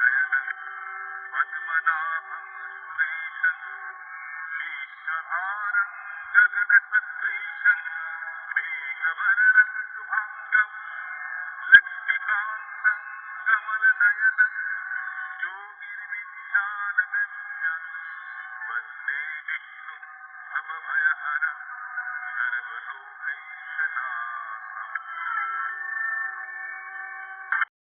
शयनं पद्मनाभं सुरेशं लीशभारं गगनसदृशं मेघवर्णं शुभाङ्गं लक्ष्मीकान्तं कमलनयनं योगिर्विज्ञानगम्यं वन्दे विष्णुं भवभयहरं सर्वलोकैकनाथम्